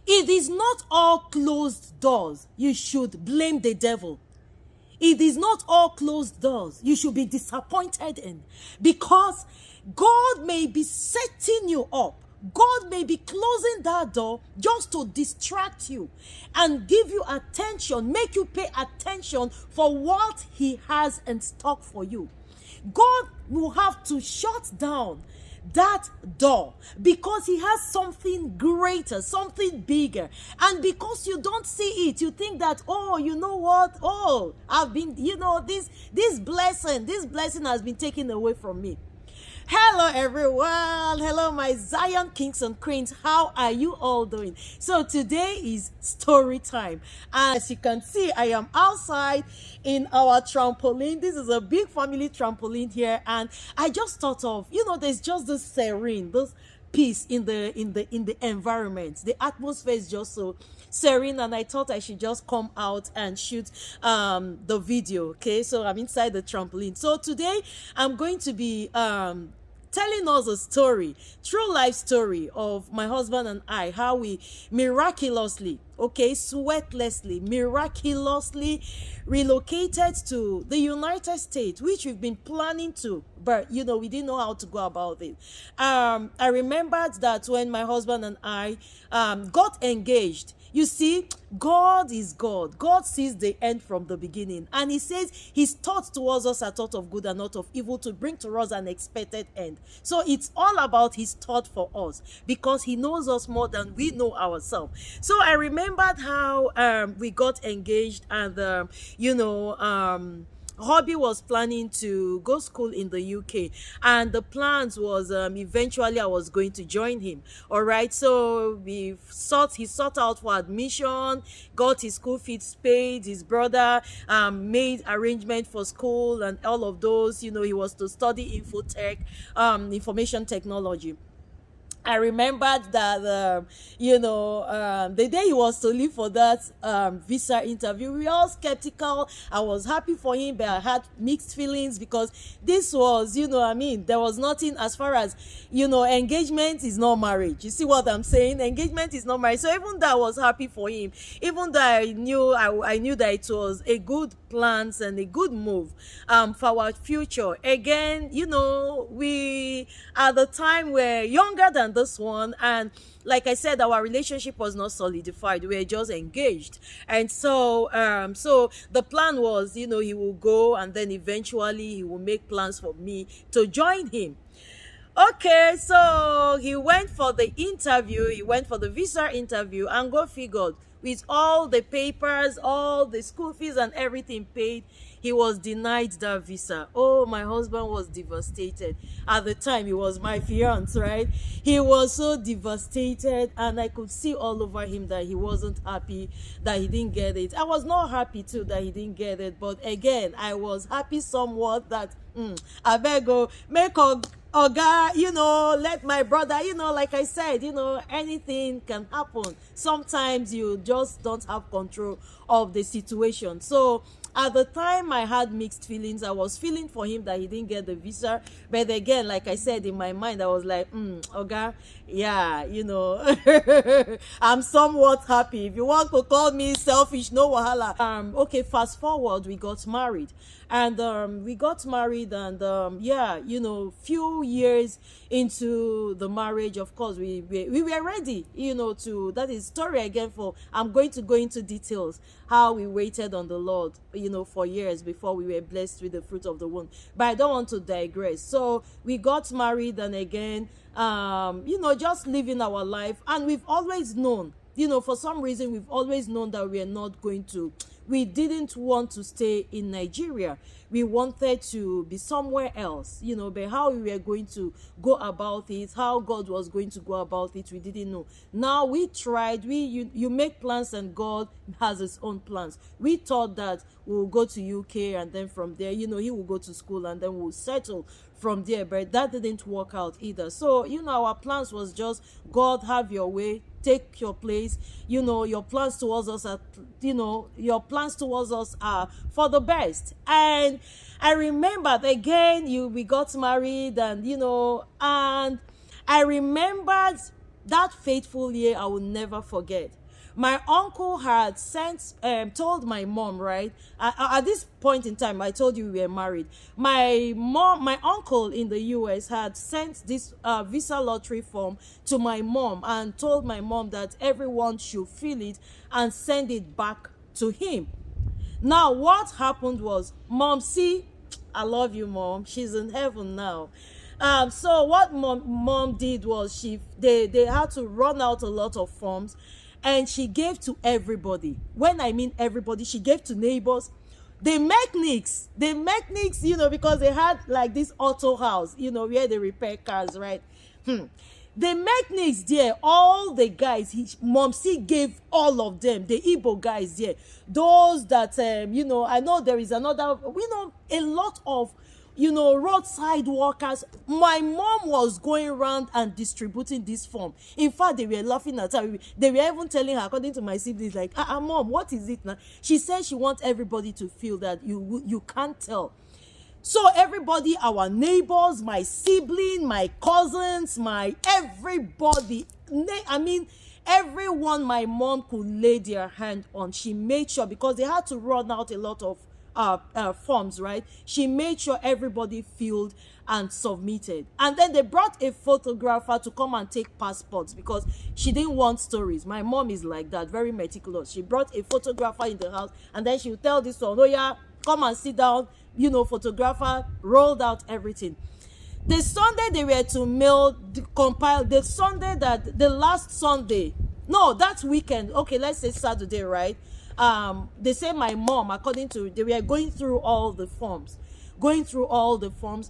It is not all closed doors you should blame the devil. It is not all closed doors you should be disappointed in, because God may be setting you up. God may be closing that door just to distract you and give you attention, make you pay attention for what he has in stock for you. God will have to shut down that door because he has something greater, something bigger. And because you don't see it, you think that, oh, you know what, oh, I've been, this blessing has been taken away from me. Hello everyone, hello my Zion kings and queens, how are you all doing? So today is story time, and as you can see, I am outside in our trampoline. This is a big family trampoline here, and I just thought of, there's just this serene, this peace in the environment. The atmosphere is just so serene, and I thought I should just come out and shoot the video. Okay, so I'm inside the trampoline. So today I'm going to be telling us a story, true life story of my husband and I, how we miraculously, sweatlessly, miraculously relocated to the United States, which we've been planning to, but we didn't know how to go about it. I remembered that when my husband and I got engaged, you see, God is God. God sees the end from the beginning. And he says his thoughts towards us are thoughts of good and not of evil, to bring to us an expected end. So it's all about his thought for us, because he knows us more than we know ourselves. So I remembered how we got engaged, and hubby was planning to go school in the UK, and the plans was eventually I was going to join him. All right, so he sought out for admission, got his school fees paid, his brother made arrangement for school and all of those. He was to study infotech, information technology. I remembered that, the day he was to leave for that visa interview, we were all skeptical. I was happy for him, but I had mixed feelings, because this was, there was nothing as far as, engagement is not marriage. You see what I'm saying? Engagement is not marriage. So even though I was happy for him, even though I knew that it was a good plans and a good move for our future. Again, we at the time were younger than this one, and like I said, our relationship was not solidified. We were just engaged. And so so the plan was, he will go, and then eventually he will make plans for me to join him. Okay, so he went for the interview, he went for the visa interview, and go figured, with all the papers, all the school fees and everything paid, he was denied that visa. Oh, my husband was devastated. At the time, he was my fiance, right? He was so devastated, and I could see all over him that he wasn't happy that he didn't get it. I was not happy too that he didn't get it, but again, I was happy somewhat that I better go make Oga, let my brother, like I said, anything can happen. Sometimes you just don't have control of the situation. So at the time, I had mixed feelings. I was feeling for him that he didn't get the visa. But again, like I said, in my mind, I was like, Oga, yeah, I'm somewhat happy. If you want to call me selfish, no wahala. Okay, fast forward, we got married. And few years into the marriage, of course, we were ready, that is story again I'm going to go into details how we waited on the Lord, for years before we were blessed with the fruit of the womb. But I don't want to digress. So we got married, and again, just living our life. And we've always known, for some reason, we've always known that we didn't want to stay in Nigeria. We wanted to be somewhere else, but how we were going to go about it, how God was going to go about it, we didn't know. Now we tried, you make plans, and God has his own plans. We thought that we'll go to UK, and then from there, he will go to school, and then we'll settle from there, but that didn't work out either. So, our plans was just, God, have your way, take your place. Your plans towards us are, for the best. And I remembered again, we got married, and and I remembered that fateful year I will never forget. My uncle had told my mom, right? At this point in time, I told you we were married. My uncle in the US had sent this visa lottery form to my mom and told my mom that everyone should fill it and send it back to him. Now, what happened was, Mom, see, I love you, Mom. She's in heaven now. So what mom did was they had to run out a lot of forms, and she gave to everybody. When I mean everybody, she gave to neighbors, the mechanics, because they had like this auto house, where they repair cars, right? The mechanics there, all the guys, Momsi gave all of them, the Igbo guys there, those that, I know there is another, a lot of, roadside workers. My mom was going around and distributing this form. In fact, they were laughing at her. They were even telling her, according to my siblings, like, Mom, what is it now? She said she wants everybody to feel that you can't tell. So everybody, our neighbors, my sibling, my cousins, everybody, everyone my mom could lay their hand on, she made sure, because they had to run out a lot of forms, right? She made sure everybody filled and submitted. And then they brought a photographer to come and take passports, because she didn't want stories. My mom is like that, very meticulous. She brought a photographer in the house, and then she would tell this one, oh yeah, come and sit down. Photographer rolled out everything. The Sunday they were to compile, the last Sunday, no, that weekend, okay, let's say Saturday, right? They say my mom, they were going through all the forms,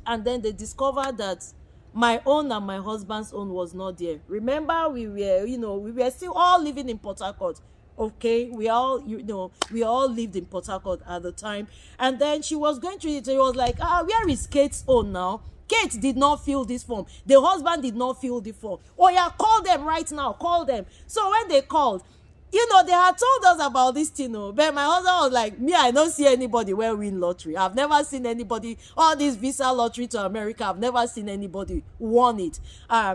and then they discovered that my own and my husband's own was not there. Remember, we were still all living in Port Harcourt. Okay, we all lived in Port Harcourt at the time. And then she was going through it. She was like, where is Kate's own now? Kate did not fill this form. The husband did not fill the form. Oh yeah, call them right now. Call them. So when they called, they had told us about this thing, but my husband was like, me, I don't see anybody where win lottery. I've never seen anybody, all this visa lottery to America, I've never seen anybody won it.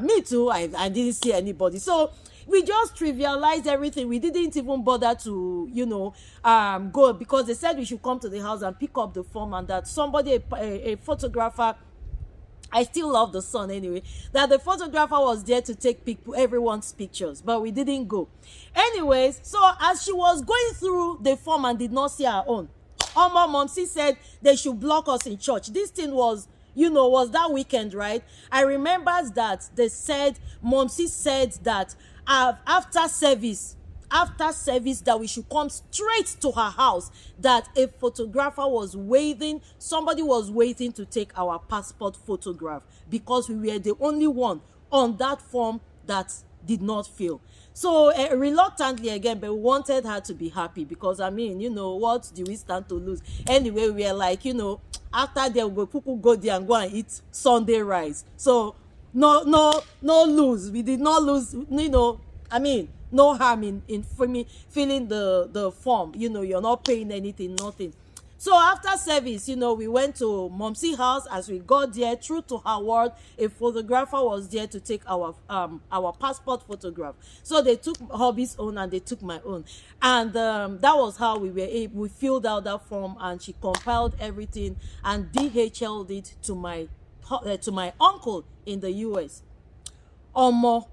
Me too, I didn't see anybody. So we just trivialized everything. We didn't even bother to, go, because they said we should come to the house and pick up the form, and that somebody, a photographer, I still love the son anyway, that the photographer was there to take everyone's pictures, but we didn't go. Anyways, so as she was going through the form and did not see her own, my mom, she said they should block us in church. This thing was, was that weekend, right? I remember that they said, Momsi said that after service, that we should come straight to her house, that a photographer was waiting, somebody was waiting to take our passport photograph, because we were the only one on that form that did not fill. So reluctantly again, but we wanted her to be happy, because what do we stand to lose? Anyway, we are like, after they will go there and go and eat Sunday rice. So no lose. We did not lose, no harm in filling the form. You're not paying anything, nothing. So after service, we went to Momsi's house. As we got there, true to her word, a photographer was there to take our passport photograph. So they took hubby's own and they took my own, and that was how we filled out that form, and she compiled everything and DHL'd it to my uncle in the US. Omo,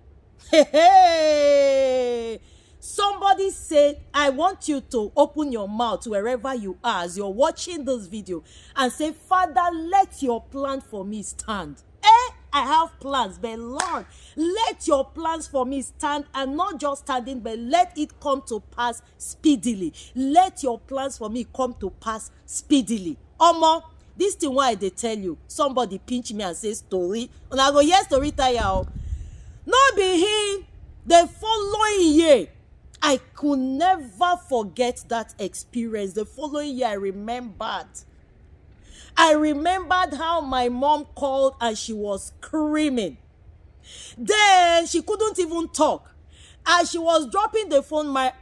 hey. Somebody said, I want you to open your mouth wherever you are as you're watching this video and say, Father, let your plan for me stand. I have plans, but Lord, let your plans for me stand, and not just standing, but let it come to pass speedily. Let your plans for me come to pass speedily. Omo, this thing why they tell you, somebody pinch me and say story, and I go, yes, story tire. No be him. The following year, I could never forget that experience. The following year, I remembered how my mom called and she was screaming. Then she couldn't even talk. As she was dropping the phone, my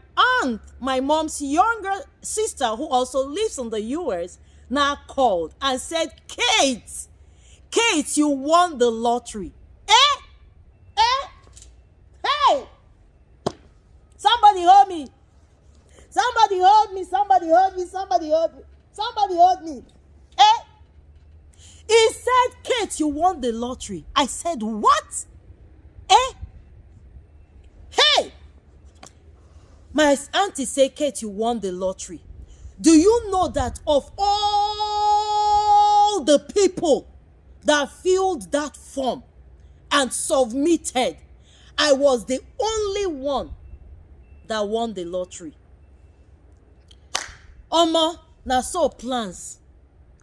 aunt, my mom's younger sister, who also lives in the US, now called and said, Kate, you won the lottery. hold me. Somebody hold me. Somebody hold me. Somebody hold me. Somebody hold me. Eh? He said, Kate, you won the lottery. I said, what? Eh? Hey! My auntie said, Kate, you won the lottery. Do you know that of all the people that filled that form and submitted, I was the only one that won the lottery? Omo, na so plans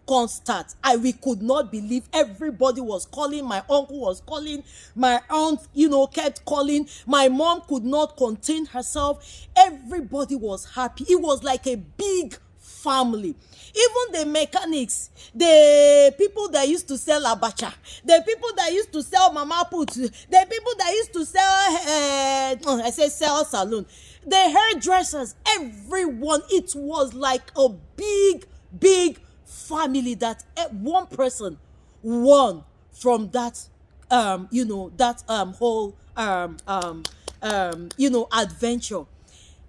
can start. We could not believe. Everybody was calling. My uncle was calling. My aunt, kept calling. My mom could not contain herself. Everybody was happy. It was like a big family. Even the mechanics, the people that used to sell abacha, the people that used to sell mama put, the people that used to sell saloon, the hairdressers, everyone. It was like a big family that one person won from that whole adventure.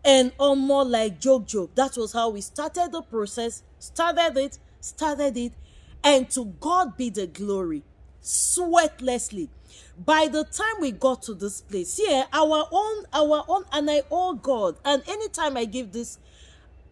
And more like joke, that was how we started the process, started it, and to God be the glory, sweatlessly. By the time we got to this place, our own, and I owe God. And anytime I give this,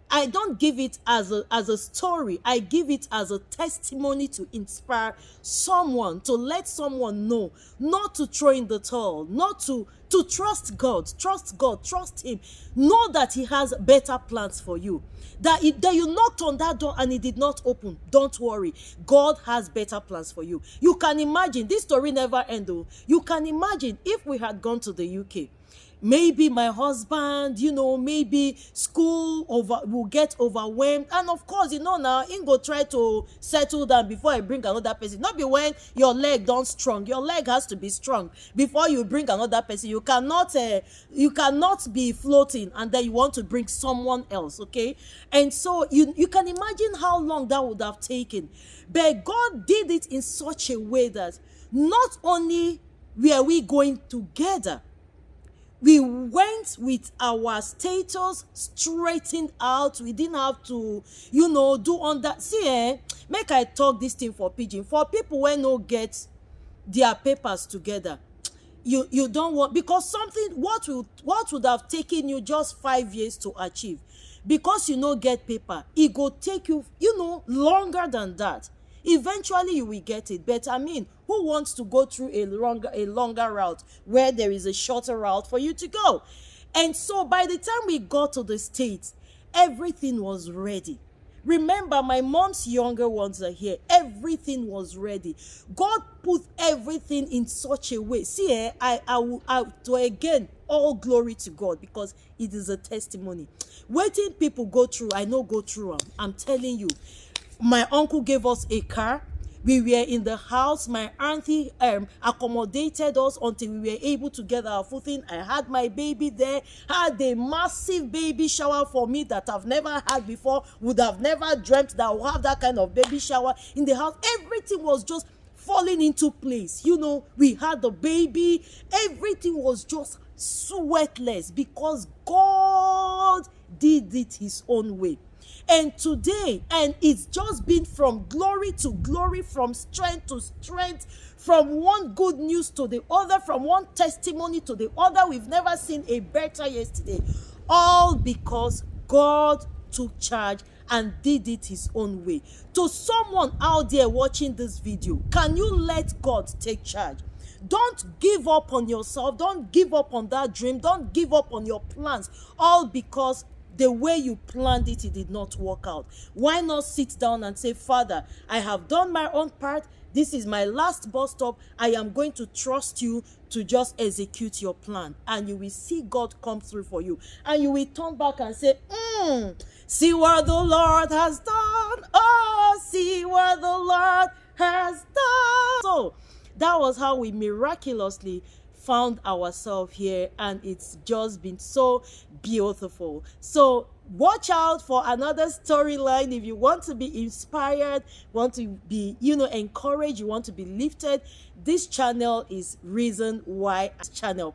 I don't give it as a story. I give it as a testimony to inspire someone, to let someone know not to throw in the towel, not to trust God, trust Him. Know that He has better plans for you. That you knocked on that door and it did not open. Don't worry. God has better plans for you. You can imagine, this story never ends. You can imagine if we had gone to the UK. Maybe my husband, maybe school will get overwhelmed. And of course, now, he go try to settle down before I bring another person. Not be when your leg don't strong. Your leg has to be strong before you bring another person. You cannot be floating and then you want to bring someone else, okay? And so you can imagine how long that would have taken. But God did it in such a way that not only were we going together, we went with our status straightened out. We didn't have to, do on that. See, make I talk this thing for pidgin. For people when no get their papers together, you don't want, because something, what would have taken you just 5 years to achieve, because get paper, it go take you, longer than that. Eventually you will get it. But who wants to go through a longer route where there is a shorter route for you to go? And so by the time we got to the States, everything was ready. Remember, my mom's younger ones are here. Everything was ready. God put everything in such a way. See, again, all glory to God, because it is a testimony. Waiting people go through, I know go through. I'm telling you. My uncle gave us a car. We were in the house. My auntie accommodated us until we were able to get our footing. I had my baby there. Had a massive baby shower for me that I've never had before. Would have never dreamt that I would have that kind of baby shower in the house. Everything was just falling into place. We had the baby. Everything was just sweatless because God did it His own way. And today, and it's just been from glory to glory, from strength to strength, from one good news to the other, from one testimony to the other. We've never seen a better yesterday. All because God took charge and did it His own way. To someone out there watching this video, can you let God take charge? Don't give up on yourself. Don't give up on that dream. Don't give up on your plans. All because the way you planned it, it did not work out. Why not sit down and say, Father, I have done my own part. This is my last bus stop. I am going to trust you to just execute your plan. And you will see God come through for you. And you will turn back and say, see what the Lord has done. Oh, see what the Lord has done. So that was how we miraculously found ourselves here, and it's just been so beautiful. So watch out for another storyline. If you want to be inspired, want to be, encouraged, you want to be lifted, this channel is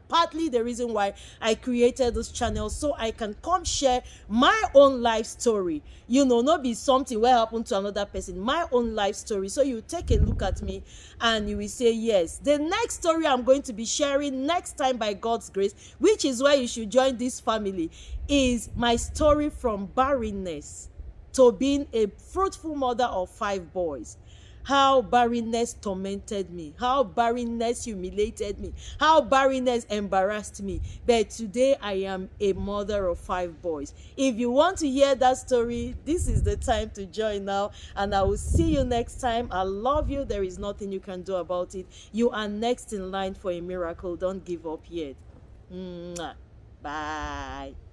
partly the reason why I created this channel, so I can come share my own life story, not be something where happened to another person, my own life story. So you take a look at me and you will say, yes, the next story I'm going to be sharing next time by God's grace, which is why you should join this family, is my story from barrenness to being a fruitful mother of 5 boys. How barrenness tormented me, how barrenness humiliated me, how barrenness embarrassed me. But today I am a mother of 5 boys. If you want to hear that story, this is the time to join now, and I will see you next time. I love you. There is nothing you can do about it. You are next in line for a miracle. Don't give up yet. Mwah. Bye.